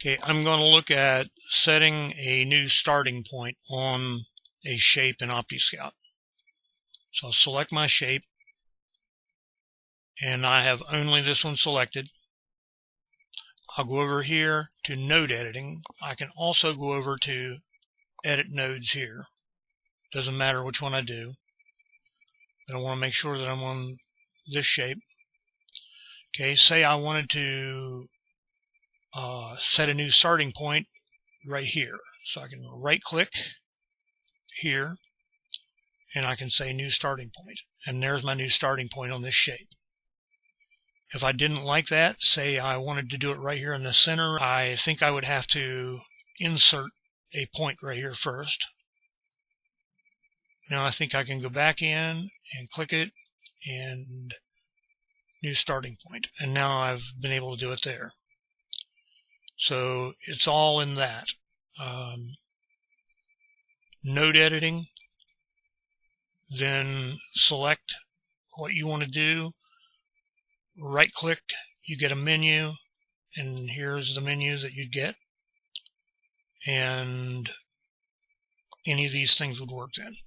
Okay, I'm going to look at setting a new starting point on a shape in OptiScout. So I'll select my shape, and I have only this one selected. I'll go over here to node editing. I can also go over to edit nodes here. Doesn't matter which one I do, but I want to make sure that I'm on this shape. Okay, say I wanted to set a new starting point right here. So I can right click here and I can say new starting point, and there's my new starting point on this shape. If I didn't like that, say I wanted to do it right here in the center, I think I would have to insert a point right here first. Now I think I can go back in and click it and new starting point, and now I've been able to do it there. So it's all in that. Node editing, then select what you want to do, right click, you get a menu, and here's the menus that you'd get, and any of these things would work then.